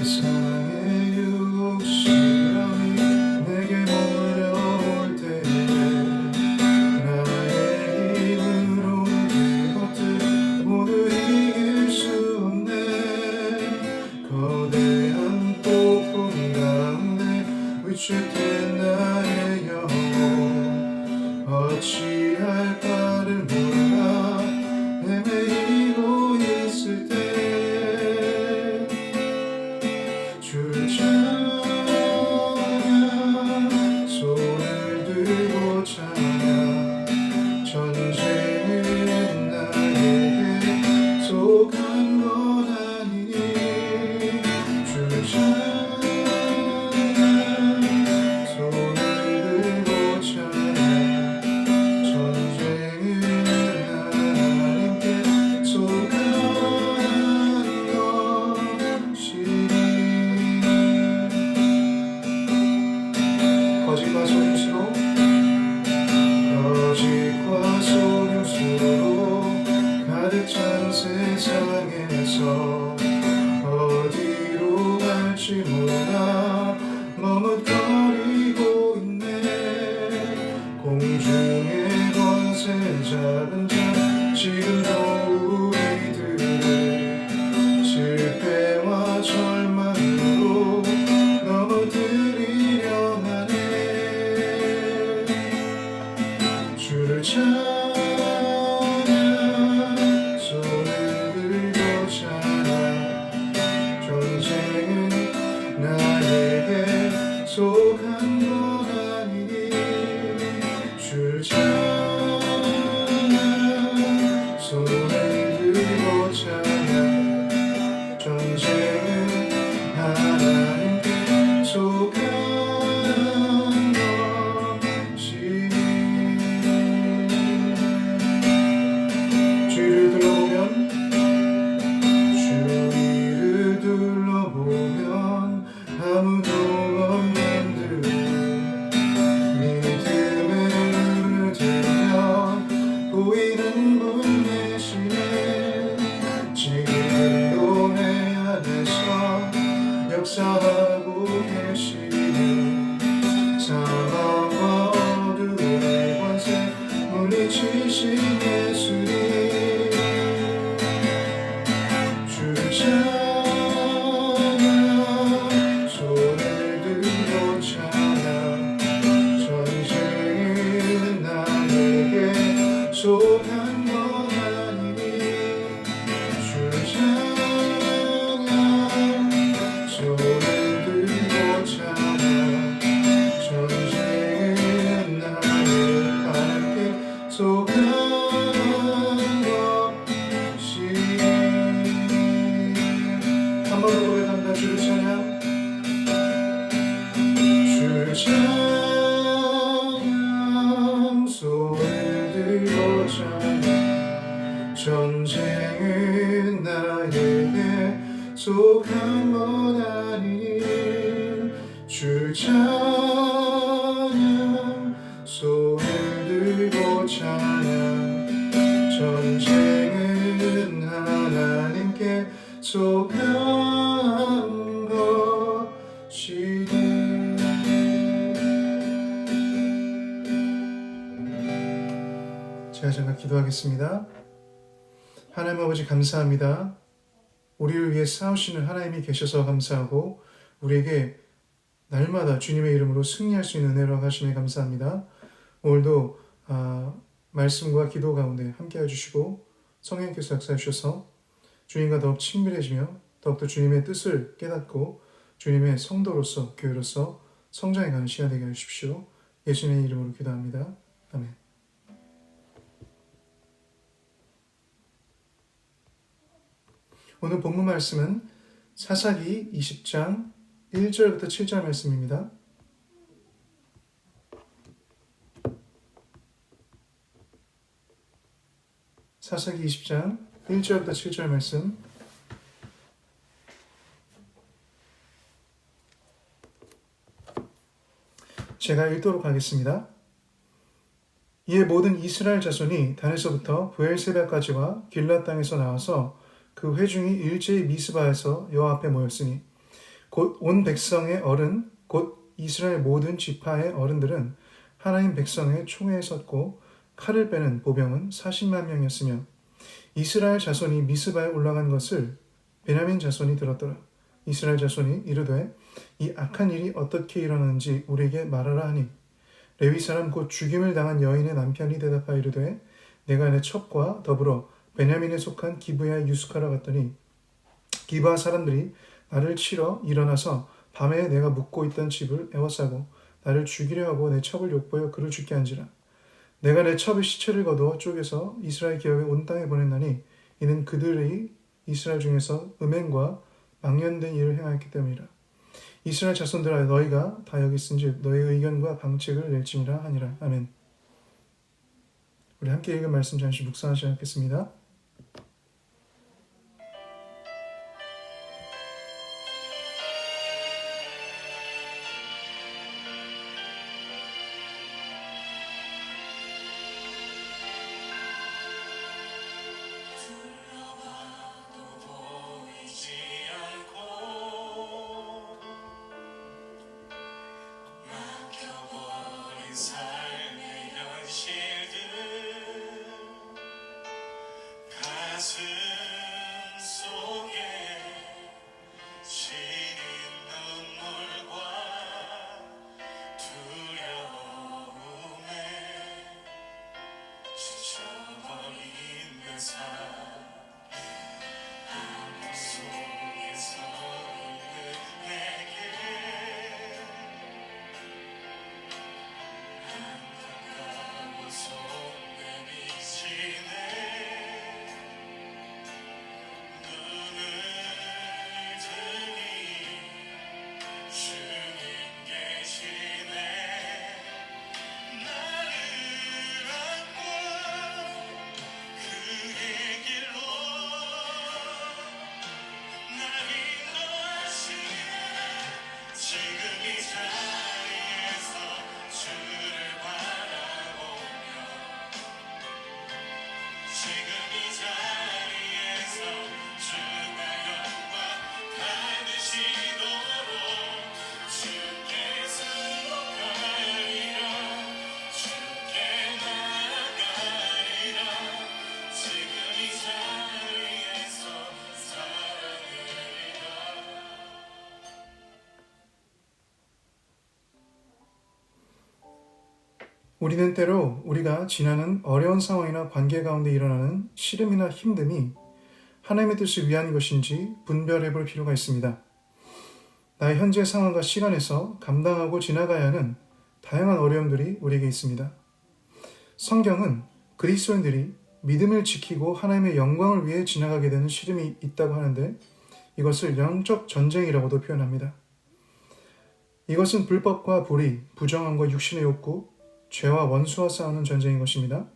세상의 육신이 내게 몰려올 때에 나의 힘으로 그것들 모두 이길 수 없네. 거대한 폭풍 가운데 위축된 나의 영혼 어찌할 바를 몰라 헤매이고 있을 때 주를 찬양 손을 들고 찬양 전쟁은 나에게 속한 건 아니니 주를 찬양 손을 들고 찬양 전쟁은 하나님께 속한 것이니 거짓과 속임수로 가득 찬 세상에서 어디로 갈지 몰라 머뭇거리고 있네. 공중의 권세 잡은 자 지금도 우리들을 실패와 절망으로 넘어뜨리려 하네. 주를 찬양 손을 들고 찬양 전쟁은 나에게 속한 건 아니니 주를 찬양 손을 들고 찬양 전쟁은 하나님께 속한 것이니 주위를 둘러보면 아무도 없는 듯 믿음의 눈을 들면 보이는 분 계시네. 지금도 내 안에서 역사하고 계시는 사망과 어두움의 권세 물리치신 예수님 주를 찬양 손을 들고 찬양 전쟁은 나에게 속한 건 아니니 주를 찬양 손을 들고 찬양 전쟁은 나의 하나님께 속한 것이니 한 번 더 고백합니다. 주를 찬양 주를 찬양 손을 들고 찬양 전쟁은 나에게 속한 건 아니니 주를 찬양 손을 들고 찬양 전쟁은 하나님께 속한 것이니. 제가 잠깐 기도하겠습니다. 하나님 아버지 감사합니다. 우리를 위해 싸우시는 하나님이 계셔서 감사하고 우리에게 날마다 주님의 이름으로 승리할 수 있는 은혜로 하심에 감사합니다. 오늘도 말씀과 기도 가운데 함께 해주시고 성령께서 역사해 주셔서 주님과 더욱 친밀해지며 더욱더 주님의 뜻을 깨닫고 주님의 성도로서 교회로서 성장해가는 시간 되게 해주십시오. 예수님의 이름으로 기도합니다. 아멘. 오늘 본문 말씀은 사사기 20장 1절부터 7절 말씀입니다. 사사기 20장 1절부터 7절 말씀 제가 읽도록 하겠습니다. 이에 모든 이스라엘 자손이 단에서부터 브엘세바까지와 길랏 땅에서 나와서 그 회중이 일제히 미스바에서 여호와 앞에 모였으니 곧 온 백성의 어른, 곧 이스라엘 모든 지파의 어른들은 하나님 백성의 총회에 섰고 칼을 빼는 보병은 40만 명이었으며 이스라엘 자손이 미스바에 올라간 것을 베냐민 자손이 들었더라. 이스라엘 자손이 이르되 이 악한 일이 어떻게 일어나는지 우리에게 말하라 하니 레위 사람 곧 죽임을 당한 여인의 남편이 대답하여 이르되 내가 내 첩과 더불어 베냐민에 속한 기브야에 유숙하러 갔더니 기브아 사람들이 나를 치러 일어나서 밤에 내가 묵고 있던 집을 에워싸고 나를 죽이려 하고 내 첩을 욕보여 그를 죽게 한지라. 내가 내 첩의 시체를 거두어 쪼개서 이스라엘 기업에 온 땅에 보냈나니 이는 그들이 이스라엘 중에서 음행과 망연된 일을 행하였기 때문이라. 이스라엘 자손들아 너희가 다 여기 있은즉 너희 의견과 방책을 낼지니라 하니라. 아멘. 우리 함께 읽은 말씀 잠시 묵상하지 않겠습니다. 가슴 속에 시린 눈물과 두려움에 지쳐버린 내 삶 아픔 속에서 있는 내게 안타까운 손 내미시네. 우리는 때로 우리가 지나는 어려운 상황이나 관계 가운데 일어나는 시름이나 힘듦이 하나님의 뜻을 위한 것인지 분별해 볼 필요가 있습니다. 나의 현재 상황과 시간에서 감당하고 지나가야 하는 다양한 어려움들이 우리에게 있습니다. 성경은 그리스도인들이 믿음을 지키고 하나님의 영광을 위해 지나가게 되는 시름이 있다고 하는데 이것을 영적 전쟁이라고도 표현합니다. 이것은 불법과 불의, 부정함과 육신의 욕구, 죄와 원수와 싸우는 전쟁인 것입니다.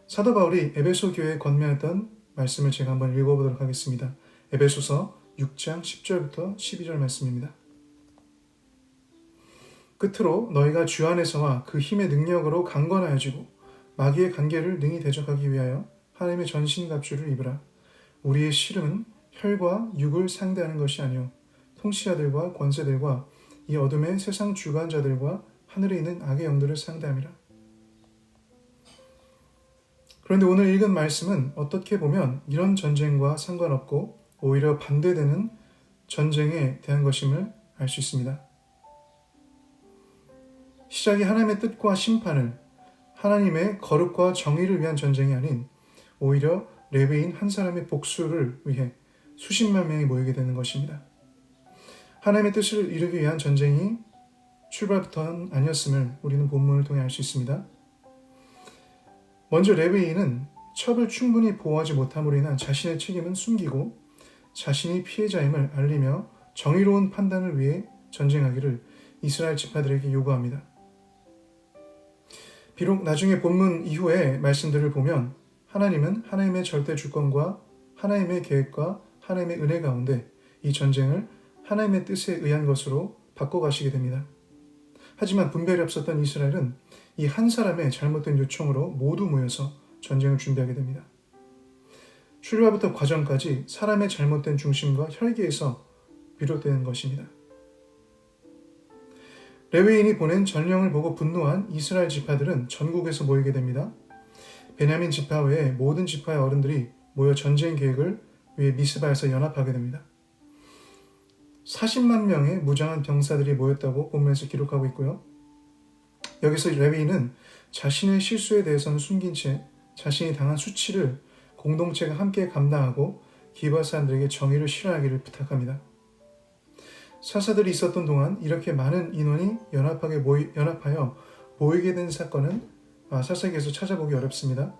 사도 바울이 에베소 교회에 권면했던 말씀을 제가 한번 읽어보도록 하겠습니다. 에베소서 6장 10절부터 12절 말씀입니다. 끝으로 너희가 주 안에서와 그 힘의 능력으로 강건하여지고 마귀의 관계를 능히 대적하기 위하여 하나님의 전신갑주를 입으라. 우리의 씨름은 혈과 육을 상대하는 것이 아니요 통치자들과 권세들과 이 어둠의 세상 주관자들과 하늘에 있는 악의 영들을 상대함이라. 그런데 오늘 읽은 말씀은 어떻게 보면 이런 전쟁과 상관없고 오히려 반대되는 전쟁에 대한 것임을 알 수 있습니다. 시작이 하나님의 뜻과 심판을, 하나님의 거룩과 정의를 위한 전쟁이 아닌 오히려 레위인 한 사람의 복수를 위해 수십만 명이 모이게 되는 것입니다. 하나님의 뜻을 이루기 위한 전쟁이 출발부터는 아니었음을 우리는 본문을 통해 알 수 있습니다. 먼저 레위인은 첩을 충분히 보호하지 못함으로 인한 자신의 책임은 숨기고 자신이 피해자임을 알리며 정의로운 판단을 위해 전쟁하기를 이스라엘 지파들에게 요구합니다. 비록 나중에 본문 이후의 말씀들을 보면 하나님은 하나님의 절대 주권과 하나님의 계획과 하나님의 은혜 가운데 이 전쟁을 하나님의 뜻에 의한 것으로 바꿔가시게 됩니다. 하지만 분별이 없었던 이스라엘은 이 한 사람의 잘못된 요청으로 모두 모여서 전쟁을 준비하게 됩니다. 출발부터 과정까지 사람의 잘못된 중심과 혈기에서 비롯되는 것입니다. 레위인이 보낸 전령을 보고 분노한 이스라엘 지파들은 전국에서 모이게 됩니다. 베냐민 지파 외에 모든 지파의 어른들이 모여 전쟁 계획을 위해 미스바에서 연합하게 됩니다. 40만 명의 무장한 병사들이 모였다고 본문에서 기록하고 있고요. 여기서 레위인은 자신의 실수에 대해서는 숨긴 채 자신이 당한 수치를 공동체가 함께 감당하고 기브아 사람들에게 정의를 실현하기를 부탁합니다. 사사들이 있었던 동안 이렇게 많은 인원이 연합하여 모이게 된 사건은 사사기에서 찾아보기 어렵습니다.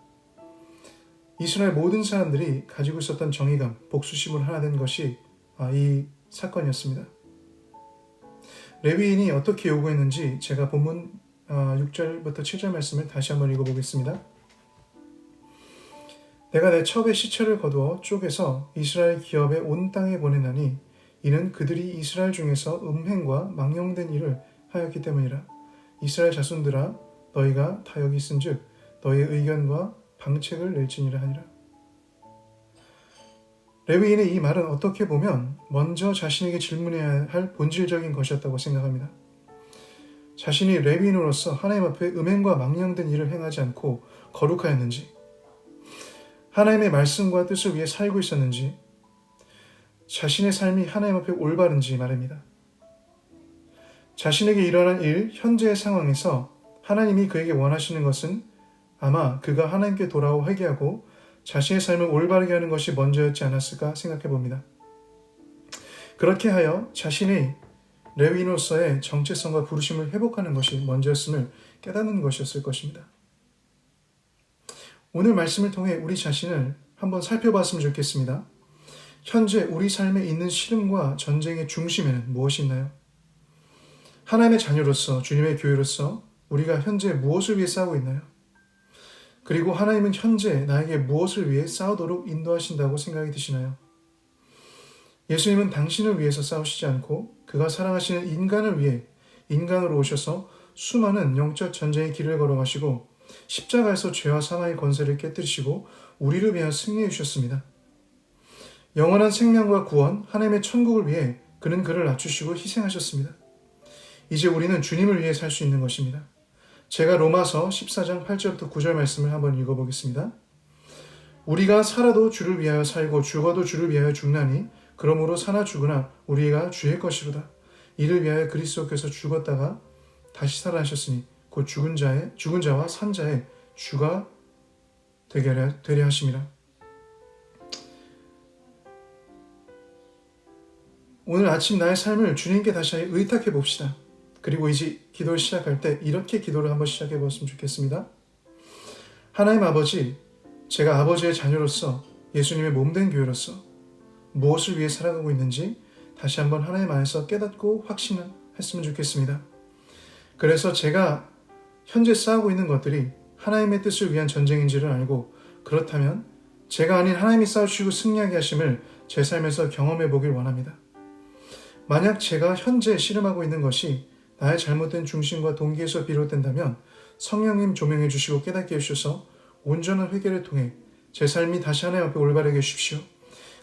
이스라엘 모든 사람들이 가지고 있었던 정의감, 복수심을 하나 된 것이 이 사건이었습니다. 레위인이 어떻게 요구했는지 제가 본문 6절부터 7절 말씀을 다시 한번 읽어보겠습니다. 내가 내 첩의 시체를 거두어 쪼개서 이스라엘 기업의 온 땅에 보내나니 이는 그들이 이스라엘 중에서 음행과 망령된 일을 하였기 때문이라. 이스라엘 자손들아 너희가 다 여기 있은즉 너희의 의견과 방책을 낼지니라 하니라. 레위인의 이 말은 어떻게 보면 먼저 자신에게 질문해야 할 본질적인 것이었다고 생각합니다. 자신이 레위인으로서 하나님 앞에 음행과 망령된 일을 행하지 않고 거룩하였는지, 하나님의 말씀과 뜻을 위해 살고 있었는지, 자신의 삶이 하나님 앞에 올바른지 말입니다. 자신에게 일어난 일, 현재의 상황에서 하나님이 그에게 원하시는 것은 아마 그가 하나님께 돌아오 회개하고 자신의 삶을 올바르게 하는 것이 먼저였지 않았을까 생각해 봅니다. 그렇게 하여 자신의 레위인으로서의 정체성과 부르심을 회복하는 것이 먼저였음을 깨닫는 것이었을 것입니다. 오늘 말씀을 통해 우리 자신을 한번 살펴봤으면 좋겠습니다. 현재 우리 삶에 있는 시름과 전쟁의 중심에는 무엇이 있나요? 하나님의 자녀로서, 주님의 교회로서 우리가 현재 무엇을 위해 싸우고 있나요? 그리고 하나님은 현재 나에게 무엇을 위해 싸우도록 인도하신다고 생각이 드시나요? 예수님은 당신을 위해서 싸우시지 않고 그가 사랑하시는 인간을 위해 인간으로 오셔서 수많은 영적 전쟁의 길을 걸어가시고 십자가에서 죄와 사망의 권세를 깨뜨리시고 우리를 위하여 승리해 주셨습니다. 영원한 생명과 구원, 하나님의 천국을 위해 그는 그를 낮추시고 희생하셨습니다. 이제 우리는 주님을 위해 살 수 있는 것입니다. 제가 로마서 14장 8절부터 9절 말씀을 한번 읽어보겠습니다. 우리가 살아도 주를 위하여 살고 죽어도 주를 위하여 죽나니 그러므로 사나 죽으나 우리가 주의 것이로다. 이를 위하여 그리스도께서 죽었다가 다시 살아나셨으니 곧 죽은 자와 산 자의 주가 되려 하심이라. 오늘 아침 나의 삶을 주님께 다시 의탁해 봅시다. 그리고 이제 기도를 시작할 때 이렇게 기도를 한번 시작해 보았으면 좋겠습니다. 하나님 아버지, 제가 아버지의 자녀로서 예수님의 몸된 교회로서 무엇을 위해 살아가고 있는지 다시 한번 하나님 안에서 깨닫고 확신했으면 좋겠습니다. 그래서 제가 현재 싸우고 있는 것들이 하나님의 뜻을 위한 전쟁인지를 알고 그렇다면 제가 아닌 하나님이 싸우시고 승리하게 하심을 제 삶에서 경험해 보길 원합니다. 만약 제가 현재 씨름하고 있는 것이 나의 잘못된 중심과 동기에서 비롯된다면 성령님 조명해 주시고 깨닫게 해주셔서 온전한 회개를 통해 제 삶이 다시 하나님 앞에 올바르게 해주십시오.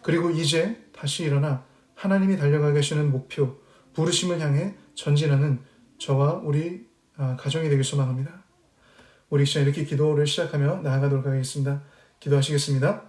그리고 이제 다시 일어나 하나님이 달려가게 하시는 목표, 부르심을 향해 전진하는 저와 우리 가정이 되길 소망합니다. 우리 시간 이렇게 기도를 시작하며 나아가도록 하겠습니다. 기도하시겠습니다.